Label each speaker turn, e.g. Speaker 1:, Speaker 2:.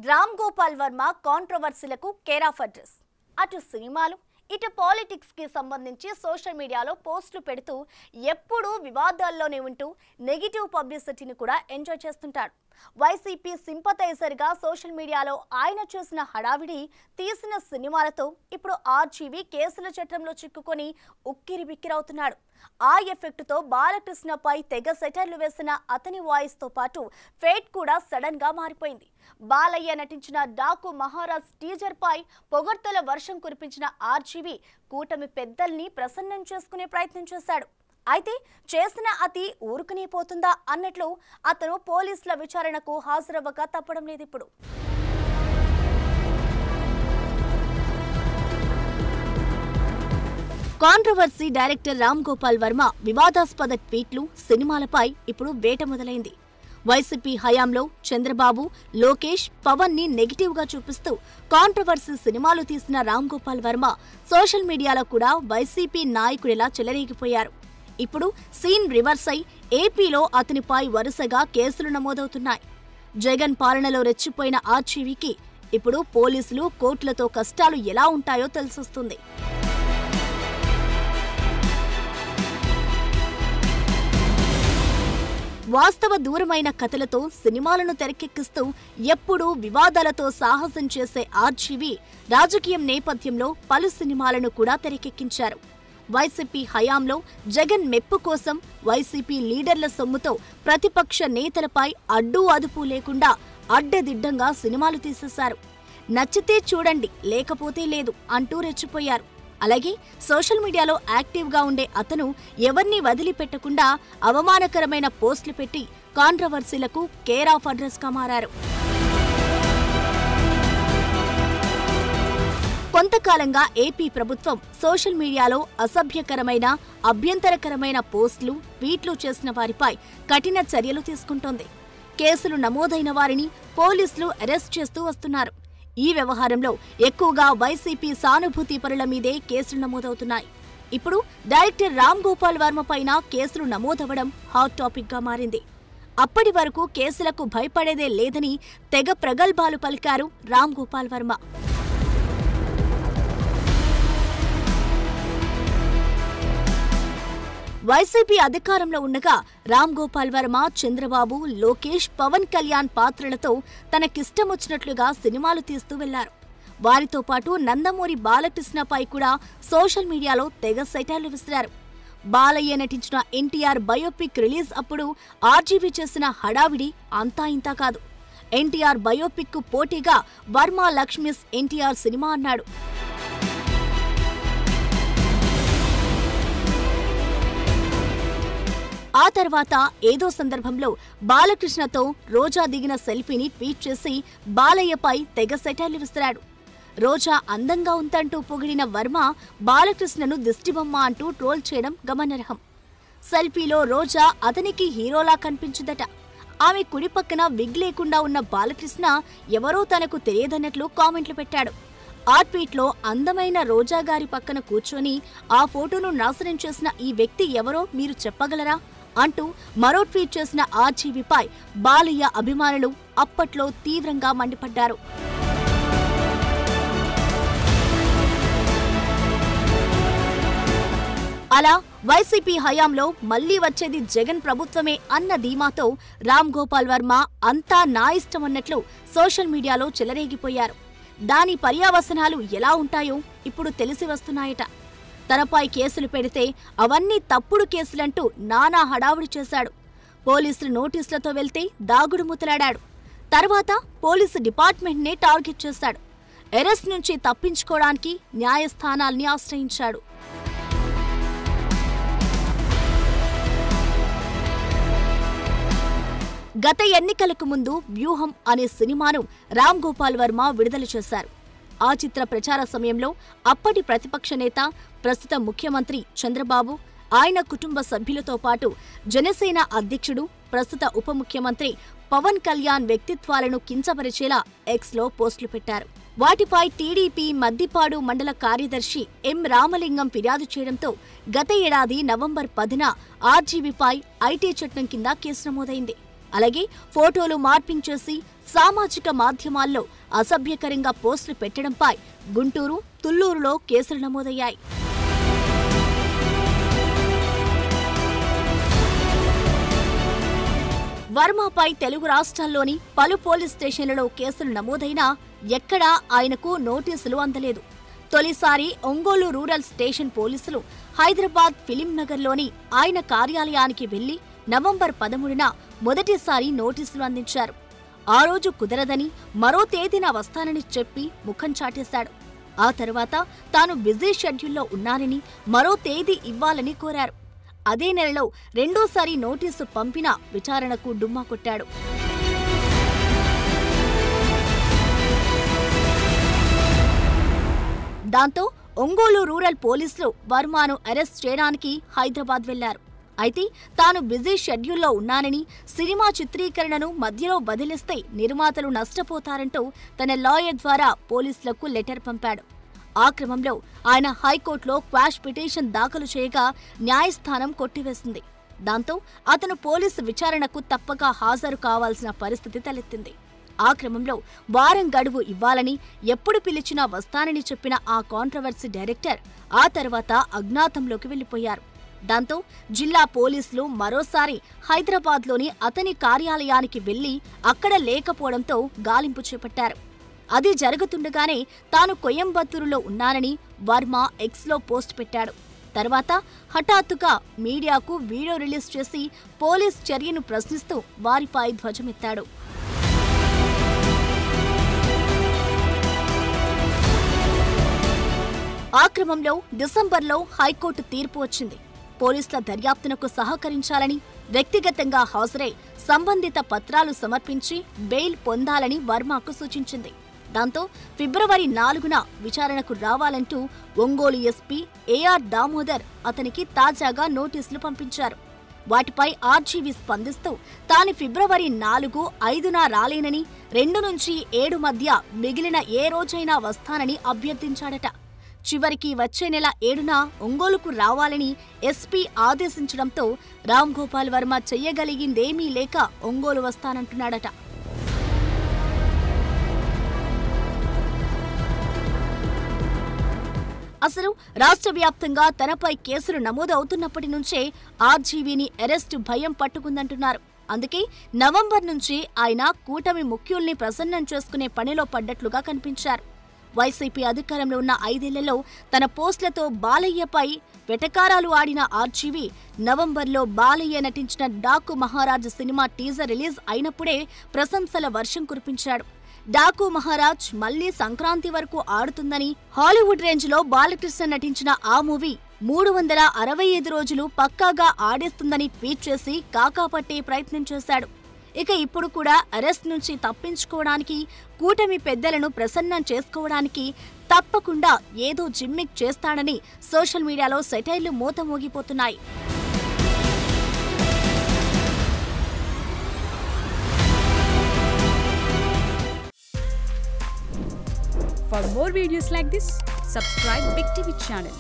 Speaker 1: రామ్ గోపాల్ వర్మ కాంట్రవర్సీలకు care of address. అటు సినిమాలు ఇటు పాలిటిక్స్ కి సంబంధించి సోషల్ మీడియాలో పోస్టులు పెడుతూ ఎప్పుడూ వివాదాల్లోనే ఉంటూ నెగిటివ్ పబ్లిసిటీని కూడా ఎంజాయ్ చేస్తుంటాడు. వైసీపీ సింపథైజర్ గా సోషల్ మీడియాలో ఆయన చేసిన హడావిడి, తీసిన సినిమాలతో ఇప్పుడు ఆర్జీవి కేసుల చట్టంలో చిక్కుకొని ఉక్కిరి బిక్కిరవుతున్నాడు. ఆ ఎఫెక్ట్ తో బాలకృష్ణపై తెగ సెటర్లు వేసిన అతని వాయిస్ తో పాటు ఫేట్ కూడా సడన్ గా మారిపోయింది. బాలయ్య నటించిన డాకు మహారాజ్ టీజర్ పై పొగడ్తల వర్షం కురిపించిన ఆర్జీవి కూటమి పెద్దల్ని ప్రసన్నం చేసుకునే ప్రయత్నం చేశాడు. అయితే చేసిన అతి ఊరుకునే పోతుందా అన్నట్లు అతను పోలీసుల విచారణకు హాజరవ్వక తప్పడం లేదు. ఇప్పుడు కాంట్రవర్సీ డైరెక్టర్ రామ్ గోపాల్ వర్మ వివాదాస్పద ట్వీట్లు, సినిమాలపై ఇప్పుడు వేట మొదలైంది. వైసీపీ హయాంలో చంద్రబాబు, లోకేష్, పవన్ ని నెగిటివ్ గా చూపిస్తూ కాంట్రవర్సీ సినిమాలు తీసిన రామ్ గోపాల్ వర్మ సోషల్ మీడియాలో కూడా వైసీపీ నాయకుడిలా చెలరేగిపోయారు. ఇప్పుడు సీన్ రివర్స్ అయి ఏపీలో అతనిపై వరుసగా కేసులు నమోదవుతున్నాయి. జగన్ పాలనలో రెచ్చిపోయిన ఆర్జీవికి ఇప్పుడు పోలీసులు, కోర్టులతో కష్టాలు ఎలా ఉంటాయో తెలిసొస్తుంది. వాస్తవ దూరమైన కథలతో సినిమాలను తెరకెక్కిస్తూ ఎప్పుడూ వివాదాలతో సాహసం చేసే ఆర్జీవి రాజకీయం నేపథ్యంలో పలు సినిమాలను కూడా తెరకెక్కించారు. వైసీపీ హయాంలో జగన్ మెప్పు కోసం వైసీపీ లీడర్ల సొమ్ముతో ప్రతిపక్ష నేతలపై అడ్డూ అదుపు లేకుండా అడ్డదిడ్డంగా సినిమాలు తీసేశారు. నచ్చితే చూడండి, లేకపోతే లేదు అంటూ రెచ్చిపోయారు. అలాగే సోషల్ మీడియాలో యాక్టివ్గా ఉండే అతను ఎవరిని వదిలిపెట్టకుండా అవమానకరమైన పోస్టులు పెట్టి కాంట్రవర్సీలకు కేర్ ఆఫ్ అడ్రస్గా మారారు. కొంతకాలంగా ఏపీ ప్రభుత్వం సోషల్ మీడియాలో అసభ్యకరమైన, అభ్యంతరకరమైన పోస్టులు, ట్వీట్లు చేసిన వారిపై కఠిన చర్యలు తీసుకుంటోంది. కేసులు నమోదైన వారిని పోలీసులు అరెస్ట్ చేస్తూ వస్తున్నారు. ఈ వ్యవహారంలో ఎక్కువగా వైసీపీ సానుభూతి పరుల మీదే కేసులు నమోదవుతున్నాయి. ఇప్పుడు డైరెక్టర్ రామ్ గోపాల్ వర్మ పైన కేసులు నమోదవడం హాట్ టాపిక్ గా మారింది. అప్పటి వరకు కేసులకు భయపడేదే లేదని తెగ ప్రగల్భాలు పలికారు రామ్ గోపాల్ వర్మ. వైసీపీ అధికారంలో ఉండగా రామ్ గోపాల్ వర్మ చంద్రబాబు, లోకేష్, పవన్ కళ్యాణ్ పాత్రలతో తనకిష్టమొచ్చినట్లుగా సినిమాలు తీస్తూ వెళ్లారు. వారితో పాటు నందమూరి బాలకృష్ణపై కూడా సోషల్ మీడియాలో తెగ సెటైర్లు విసిరారు. బాలయ్య నటించిన ఎన్టీఆర్ బయోపిక్ రిలీజ్ అప్పుడు ఆర్జీవి చేసిన హడావిడి అంతా ఇంతా కాదు. ఎన్టీఆర్ బయోపిక్ కు పోటీగా వర్మ లక్ష్మిస్ ఎన్టీఆర్ సినిమా అన్నాడు. ఆ తర్వాత ఏదో సందర్భంలో బాలకృష్ణతో రోజా దిగిన సెల్ఫీని ట్వీట్ చేసి బాలయ్యపై తెగ సెటైర్లు విసిరాడు. రోజా అందంగా ఉందంటూ పొగిడిన వర్మ బాలకృష్ణను దిష్టిబొమ్మ అంటూ ట్రోల్ చేయడం గమనార్హం. సెల్ఫీలో రోజా అతనికి హీరోలా కనిపించిందట. ఆమె కుడి పక్కన విగ్ లేకుండా ఉన్న బాలకృష్ణ ఎవరో తనకు తెలియదన్నట్లు కామెంట్లు పెట్టాడు. ఆ ట్వీట్లో అందమైన రోజా గారి పక్కన కూర్చొని ఆ ఫోటోను నాశనం చేసిన ఈ వ్యక్తి ఎవరో మీరు చెప్పగలరా అంటూ మరో ట్వీట్ చేసిన ఆర్జీవిపై బాలయ్య అభిమానులు అప్పట్లో తీవ్రంగా మండిపడ్డారు. అలా వైసీపీ హయాంలో మళ్లీ వచ్చేది జగన్ ప్రభుత్వమే అన్న ధీమాతో రామ్ గోపాల్ వర్మ అంతా నా ఇష్టమన్నట్లు సోషల్ మీడియాలో చెలరేగిపోయారు. దాని పర్యావసనాలు ఎలా ఉంటాయో ఇప్పుడు తెలిసి వస్తున్నాయట. తనపై కేసులు పెడితే అవన్నీ తప్పుడు కేసులంటూ నానా హడావుడి చేశాడు. పోలీసులు నోటీసులతో వెళ్తే దాగుడు ముతలాడాడు. తర్వాత పోలీసు డిపార్ట్మెంట్నే టార్గెట్ చేశాడు. అరెస్ట్ నుంచి తప్పించుకోవడానికి న్యాయస్థానాల్ని ఆశ్రయించాడు. గత ఎన్నికలకు ముందు వ్యూహం అనే సినిమాను రామ్ గోపాల్ వర్మ విడుదల చేశారు. ఆ చిత్ర ప్రచార సమయంలో అప్పటి ప్రతిపక్ష నేత, ప్రస్తుత ముఖ్యమంత్రి చంద్రబాబు, ఆయన కుటుంబ సభ్యులతో పాటు జనసేన అధ్యక్షుడు, ప్రస్తుత ఉప ముఖ్యమంత్రి పవన్ కళ్యాణ్ వ్యక్తిత్వాలను కించపరిచేలా ఎక్స్లో పోస్టులు పెట్టారు. వాటిపై టీడీపీ మద్దిపాడు మండల కార్యదర్శి ఎం రామలింగం ఫిర్యాదు చేయడంతో గత ఏడాది నవంబర్ 10న ఆర్జీవిపై ఐటీ చట్టం కింద కేసు నమోదైంది. అలాగే ఫోటోలు మార్పింగ్ చేసి సామాజిక మాధ్యమాల్లో అసభ్యకరంగా పోస్టులు పెట్టడంపై గుంటూరు, తుళ్లూరులో కేసులు నమోదయ్యాయి. వర్మపై తెలుగు రాష్ట్రాల్లోని పలు పోలీస్ స్టేషన్లలో కేసులు నమోదైనా ఎక్కడా ఆయనకు నోటీసులు అందలేదు. తొలిసారి ఒంగోలు రూరల్ స్టేషన్ పోలీసులు హైదరాబాద్ ఫిలిం నగర్లోని ఆయన కార్యాలయానికి వెళ్లి నవంబర్ 13న మొదటిసారి నోటీసులు అందించారు. ఆ రోజు కుదరదని మరో తేదీన వస్తానని చెప్పి ముఖం చాటేశాడు. ఆ తర్వాత తాను బిజీ షెడ్యూల్లో ఉన్నానని మరో తేదీ ఇవ్వాలని కోరారు. అదే నెలలో రెండోసారి నోటీసు పంపినా విచారణకు డుమ్మా కొట్టాడు. దాంతో ఒంగోలు రూరల్ పోలీసులు వర్మను అరెస్ట్ చేయడానికి హైదరాబాద్ వెళ్లారు. అయితే తాను బిజీ షెడ్యూల్లో ఉన్నానని, సినిమా చిత్రీకరణను మధ్యలో బదిలిస్తే నిర్మాతలు నష్టపోతారంటూ తన లాయర్ ద్వారా పోలీసులకు లెటర్ పంపాడు. ఆ క్రమంలో ఆయన హైకోర్టులో క్వాష్ పిటిషన్ దాఖలు చేయగా న్యాయస్థానం కొట్టివేసింది. దాంతో అతను పోలీసు విచారణకు తప్పక హాజరు కావాల్సిన పరిస్థితి తలెత్తింది. ఆ క్రమంలో వారం గడువు ఇవ్వాలని, ఎప్పుడు పిలిచినా వస్తానని చెప్పిన ఆ కాంట్రవర్సీ డైరెక్టర్ ఆ తర్వాత అజ్ఞాతంలోకి వెళ్లిపోయారు. దాంతో జిల్లా పోలీసులు మరోసారి హైదరాబాద్లోని అతని కార్యాలయానికి వెళ్లి అక్కడ లేకపోవడంతో గాలింపు చేపట్టారు. అది జరుగుతుండగానే తాను కోయంబత్తూరులో ఉన్నానని వర్మ ఎక్స్లో పోస్ట్ పెట్టాడు. తర్వాత హఠాత్తుగా మీడియాకు వీడియో రిలీజ్ చేసి పోలీస్ చర్యను ప్రశ్నిస్తూ వారిపై ధ్వజమెత్తాడు. ఆ క్రమంలో డిసెంబర్లో హైకోర్టు తీర్పు వచ్చింది. పోలీసుల దర్యాప్తునకు సహకరించాలని, వ్యక్తిగతంగా హాజరై సంబంధిత పత్రాలు సమర్పించి బెయిల్ పొందాలని వర్మకు సూచించింది. దాంతో ఫిబ్రవరి 4న విచారణకు రావాలంటూ ఒంగోలు ఎస్పీ ఏఆర్ దామోదర్ అతనికి తాజాగా నోటీసులు పంపించారు. వాటిపై ఆర్జీవీ స్పందిస్తూ తాను ఫిబ్రవరి 4, 5న రాలేనని, 2 నుంచి 7 మధ్య మిగిలిన ఏ రోజైనా వస్తానని అభ్యర్థించాడట. చివరికి వచ్చే నెల 7న ఒంగోలుకు రావాలని ఎస్పీ ఆదేశించడంతో రామ్ గోపాల్ వర్మ చెయ్యగలిగిందేమీ లేక ఒంగోలు వస్తానంటున్నాడట. అసలు రాష్ట్ర వ్యాప్తంగా తనపై కేసులు నమోదు అవుతున్నప్పటి నుంచే ఆర్జీవీని అరెస్టు భయం పట్టుకుందంటున్నారు. అందుకే నవంబర్ నుంచి ఆయన కూటమి ముఖ్యుల్ని ప్రసన్నం చేసుకునే పనిలో పడ్డట్లుగా కనిపించారు. వైసీపీ అధికారంలో ఉన్న 5 ఏళ్లలో తన పోస్టులతో బాలయ్యపై వెటకారాలు ఆడిన ఆర్జీవీ నవంబర్లో బాలయ్య నటించిన Daaku Maharaaj cinema teaser release అయినప్పుడే ప్రశంసల వర్షం కురిపించాడు. డాకు మహారాజ్ మళ్లీ సంక్రాంతి వరకు ఆడుతుందని, హాలీవుడ్ రేంజ్లో బాలకృష్ణ నటించిన ఆ మూవీ 365 రోజులు పక్కాగా ఆడేస్తుందని ట్వీట్ చేసి కాకాపట్టే ప్రయత్నం చేశాడు. ఇక ఇప్పుడు కూడా అరెస్ట్ నుంచి తప్పించుకోవడానికి, కూటమి పెద్దలను ప్రసన్నం చేసుకోవడానికి తప్పకుండా ఏదో జిమ్మిక్ చేస్తాడని సోషల్ మీడియాలో సెటైర్లు మోతమోగిపోతున్నాయి.
Speaker 2: For more videos like this, subscribe Big TV channel.